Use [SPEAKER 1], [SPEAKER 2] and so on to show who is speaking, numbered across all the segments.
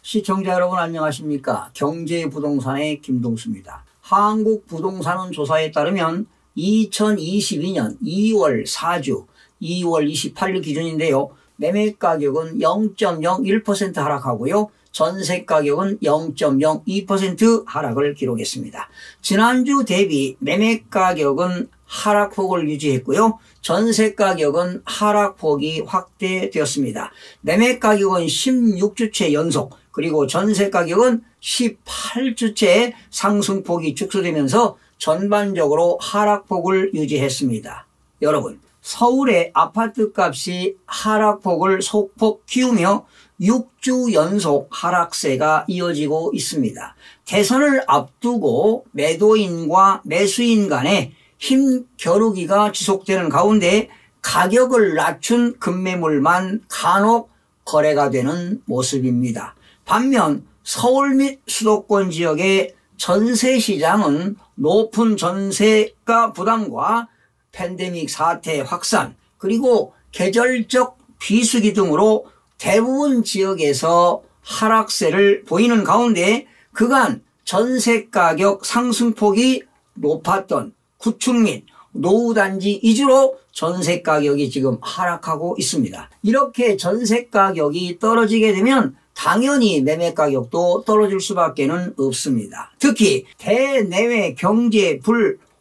[SPEAKER 1] 시청자 여러분 안녕하십니까? 경제부동산의 김동수입니다. 한국부동산원 조사에 따르면 2022년 2월 4주 2월 28일 기준인데요. 매매가격은 0.01% 하락하고요. 전세가격은 0.02% 하락을 기록했습니다. 지난주 대비 매매가격은 하락폭을 유지했고요. 전세가격은 하락폭이 확대되었습니다. 매매가격은 16주째 연속 그리고 전세가격은 18주째 상승폭이 축소되면서 전반적으로 하락폭을 유지했습니다. 여러분, 서울의 아파트값이 하락폭을 소폭 키우며 6주 연속 하락세가 이어지고 있습니다. 대선을 앞두고 매도인과 매수인 간의 힘겨루기가 지속되는 가운데 가격을 낮춘 급매물만 간혹 거래가 되는 모습입니다. 반면 서울 및 수도권 지역의 전세시장은 높은 전세가 부담과 팬데믹 사태 확산 그리고 계절적 비수기 등으로 대부분 지역에서 하락세를 보이는 가운데 그간 전세가격 상승폭이 높았던 구축 및 노후단지 위주로 전세가격이 지금 하락하고 있습니다. 이렇게 전세가격이 떨어지게 되면 당연히 매매가격도 떨어질 수밖에 없습니다. 특히 대내외 경제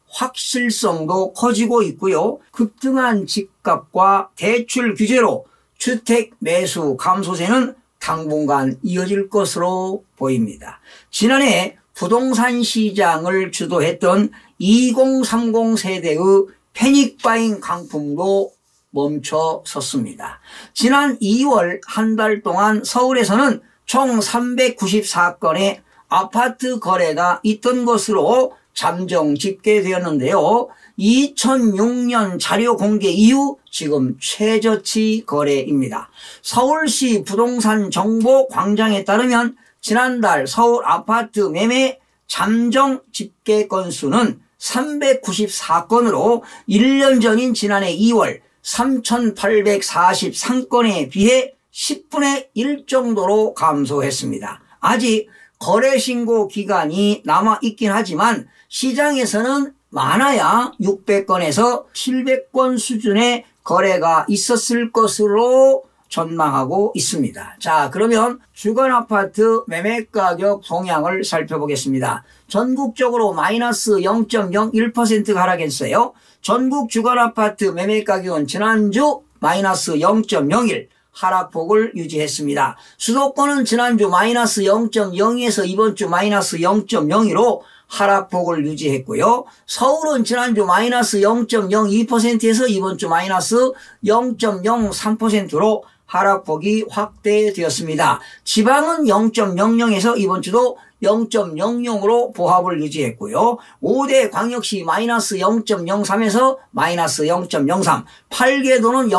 [SPEAKER 1] 불확실성도 커지고 있고요. 급등한 집값과 대출 규제로 주택 매수 감소세는 당분간 이어질 것으로 보입니다. 지난해 부동산 시장을 주도했던 2030 세대의 패닉바잉 강풍도 멈춰섰습니다. 지난 2월 한 달 동안 서울에서는 총 394건의 아파트 거래가 있던 것으로 잠정 집계되었는데요. 2006년 자료 공개 이후 지금 최저치 거래입니다. 서울시 부동산 정보 광장에 따르면 지난달 서울 아파트 매매 잠정 집계 건수는 394건으로 1년 전인 지난해 2월 3,843건에 비해 10분의 1 정도로 감소했습니다. 아직 거래 신고 기간이 남아 있긴 하지만 시장에서는 많아야 600건에서 700건 수준의 거래가 있었을 것으로 전망하고 있습니다. 자, 그러면 주간 아파트 매매가격 동향을 살펴보겠습니다. 전국적으로 마이너스 0.01%가 하락했어요. 전국 주간 아파트 매매가격은 지난주 마이너스 0.01 하락폭을 유지했습니다. 수도권은 지난주 마이너스 0.02에서 이번 주 마이너스 0.02로 하락폭을 유지했고요. 서울은 지난주 마이너스 0.02%에서 이번 주 마이너스 0.03%로 하락폭이 확대되었습니다. 지방은 0.00에서 이번 주도 0.00으로 보합을 유지했고요. 5대 광역시 마이너스 0.03에서 마이너스 0.03, 8개도는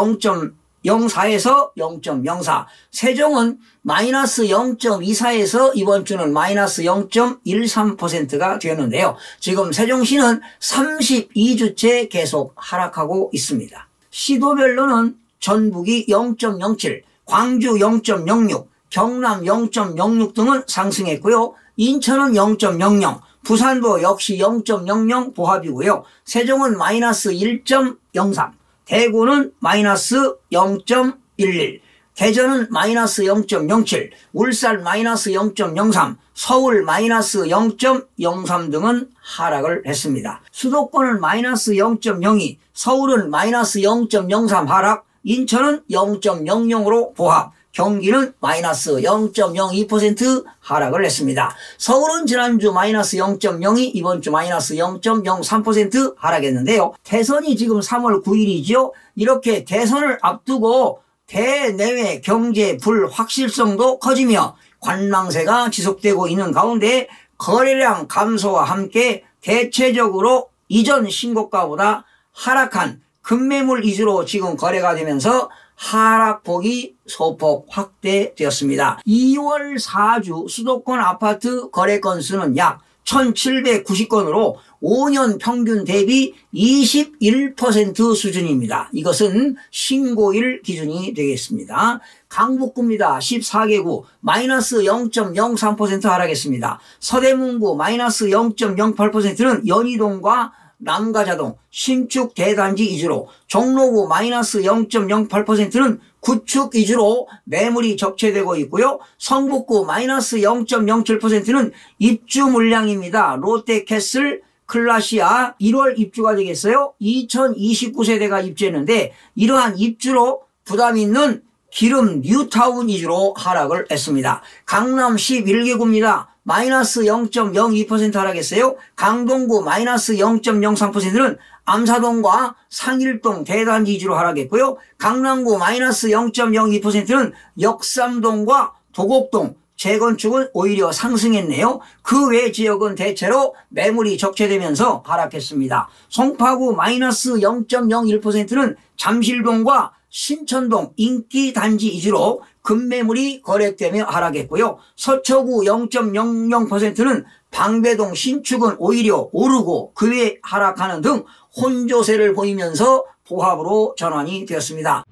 [SPEAKER 1] 0.04에서 0.04, 세종은 마이너스 0.24에서 이번 주는 마이너스 0.13%가 되었는데요. 지금 세종시는 32주째 계속 하락하고 있습니다. 시도별로는 전북이 0.07, 광주 0.06, 경남 0.06 등은 상승했고요. 인천은 0.00, 부산도 역시 0.00 보합이고요. 세종은 마이너스 1.03, 대구는 마이너스 0.11, 대전은 마이너스 0.07, 울산 마이너스 0.03, 서울 마이너스 0.03 등은 하락을 했습니다. 수도권은 마이너스 0.02, 서울은 마이너스 0.03 하락, 인천은 0.00으로 보합, 경기는 마이너스 0.02% 하락을 했습니다. 서울은 지난주 마이너스 0.02, 이번 주 마이너스 0.03% 하락했는데요. 대선이 지금 3월 9일이죠. 이렇게 대선을 앞두고 대내외 경제 불확실성도 커지며 관망세가 지속되고 있는 가운데 거래량 감소와 함께 대체적으로 이전 신고가보다 하락한 급매물 위주로 지금 거래가 되면서 하락폭이 소폭 확대되었습니다. 2월 4주 수도권 아파트 거래 건수는 약 1790건으로 5년 평균 대비 21% 수준입니다. 이것은 신고일 기준이 되겠습니다. 강북구입니다. 14개구 마이너스 0.03% 하락했습니다. 서대문구 마이너스 0.08%는 연희동과 남가자동, 신축 대단지 위주로, 종로구 마이너스 0.08%는 구축 위주로 매물이 적체되고 있고요. 성북구 마이너스 0.07%는 입주 물량입니다. 롯데캐슬, 클라시아 1월 입주가 되겠어요. 2029세대가 입주했는데 이러한 입주로 부담 있는 기름 뉴타운 위주로 하락을 했습니다. 강남 11개구입니다. 마이너스 0.02% 하락했어요. 강동구 마이너스 0.03%는 암사동과 상일동 대단지 위주로 하락했고요. 강남구 마이너스 0.02%는 역삼동과 도곡동 재건축은 오히려 상승했네요. 그 외 지역은 대체로 매물이 적체되면서 하락했습니다. 송파구 마이너스 0.01%는 잠실동과 신천동 인기 단지 위주로 급매물이 거래되며 하락했고요. 서초구 0.00%는 방배동 신축은 오히려 오르고 그 외 하락하는 등 혼조세를 보이면서 보합으로 전환이 되었습니다.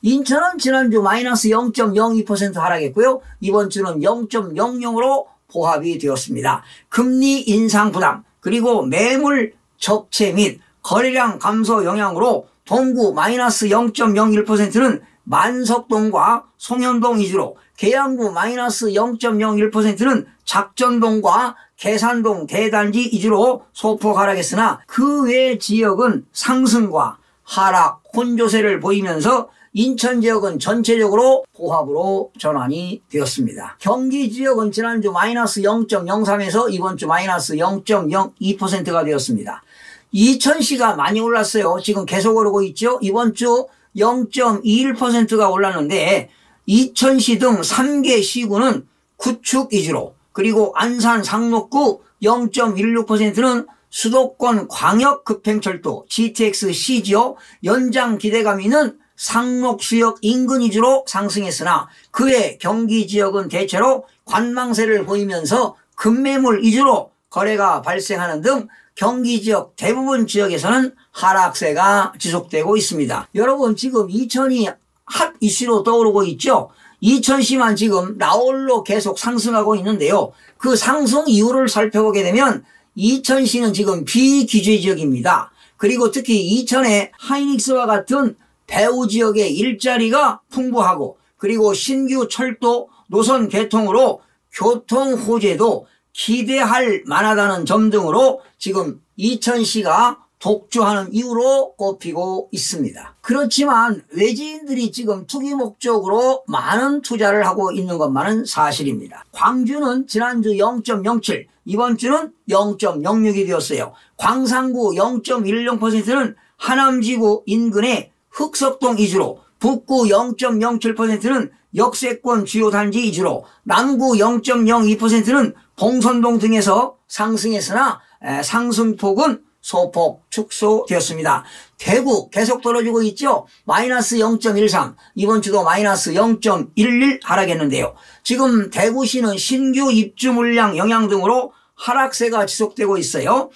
[SPEAKER 1] 인천은 지난주 마이너스 0.02% 하락했고요. 이번 주는 0.00으로 보합이 되었습니다. 금리 인상 부담 그리고 매물 적체 및 거래량 감소 영향으로 동구 마이너스 0.01%는 만석동과 송현동 위주로, 계양구 마이너스 0.01%는 작전동과 계산동 대단지 위주로 소폭 하락했으나 그 외 지역은 상승과 하락, 혼조세를 보이면서 인천 지역은 전체적으로 보합으로 전환이 되었습니다. 경기 지역은 지난주 마이너스 0.03에서 이번 주 마이너스 0.02%가 되었습니다. 이천시가 많이 올랐어요. 지금 계속 오르고 있죠. 이번 주 0.21%가 올랐는데 이천시 등 3개 시구는 구축 위주로, 그리고 안산 상록구 0.16%는 수도권 광역급행철도 GTX C지요. 연장 기대감 있는 상록수역 인근 위주로 상승했으나 그의 경기 지역은 대체로 관망세를 보이면서 급매물 위주로 거래가 발생하는 등 경기 지역 대부분 지역에서는 하락세가 지속되고 있습니다. 여러분 지금 이천이 핫 이슈로 떠오르고 있죠. 이천시만 지금 나홀로 계속 상승하고 있는데요. 그 상승 이유를 살펴보게 되면 이천시는 지금 비규제 지역입니다. 그리고 특히 이천의 하이닉스와 같은 배후 지역의 일자리가 풍부하고, 그리고 신규 철도 노선 개통으로 교통 호재도 기대할 만하다는 점 등으로 지금 이천시가 독주하는 이유로 꼽히고 있습니다. 그렇지만 외지인들이 지금 투기 목적으로 많은 투자를 하고 있는 것만은 사실입니다. 광주는 지난주 0.07, 이번 주는 0.06이 되었어요. 광산구 0.10%는 하남지구 인근의 흑석동 위주로, 북구 0.07%는 역세권 주요 단지 위주로, 남구 0.02%는 봉선동 등에서 상승했으나 상승폭은 소폭 축소되었습니다. 대구 계속 떨어지고 있죠. 마이너스 0.13, 이번 주도 마이너스 0.11 하락했는데요. 지금 대구시는 신규 입주 물량 영향 등으로 하락세가 지속되고 있어요.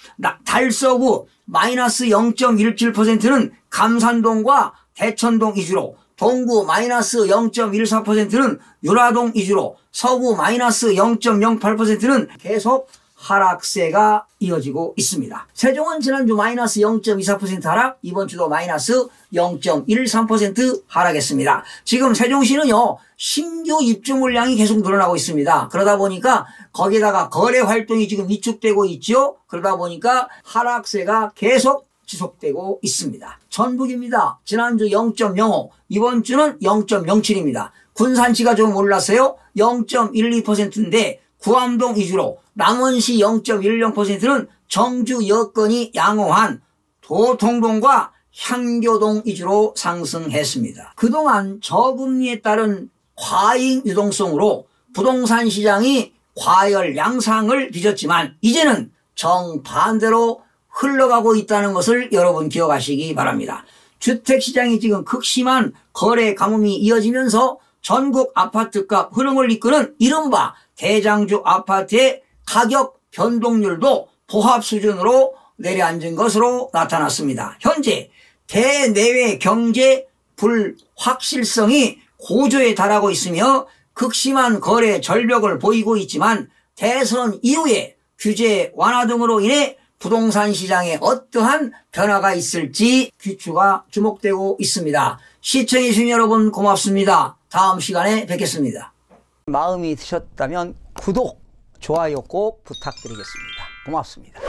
[SPEAKER 1] 달서구 마이너스 0.17%는 감산동과 대천동 위주로, 동구 마이너스 0.14%는 유라동 위주로, 서구 마이너스 0.08%는 계속 하락세가 이어지고 있습니다. 세종은 지난주 마이너스 0.24% 하락, 이번 주도 마이너스 0.13% 하락했습니다. 지금 세종시는요, 신규 입주 물량이 계속 늘어나고 있습니다. 그러다 보니까 거기다가 거래 활동이 지금 위축되고 있죠. 그러다 보니까 하락세가 계속 지속되고 있습니다. 전북입니다. 지난주 0.05, 이번 주는 0.07입니다. 군산시가 좀 올랐어요. 0.12%인데 구암동 위주로, 남원시 0.10%는 정주 여건이 양호한 도통동과 향교동 위주로 상승했습니다. 그동안 저금리에 따른 과잉 유동성으로 부동산 시장이 과열 양상을 빚었지만 이제는 정반대로 흘러가고 있다는 것을 여러분 기억하시기 바랍니다. 주택시장이 지금 극심한 거래 가뭄이 이어지면서 전국 아파트값 흐름을 이끄는 이른바 대장주 아파트의 가격 변동률도 보합 수준으로 내려앉은 것으로 나타났습니다. 현재 대내외 경제 불확실성이 고조에 달하고 있으며 극심한 거래 절벽을 보이고 있지만 대선 이후에 규제 완화 등으로 인해 부동산 시장에 어떠한 변화가 있을지 귀추가 주목되고 있습니다. 시청해주신 여러분 고맙습니다. 다음 시간에 뵙겠습니다. 마음이 드셨다면 구독, 좋아요 꼭 부탁드리겠습니다. 고맙습니다.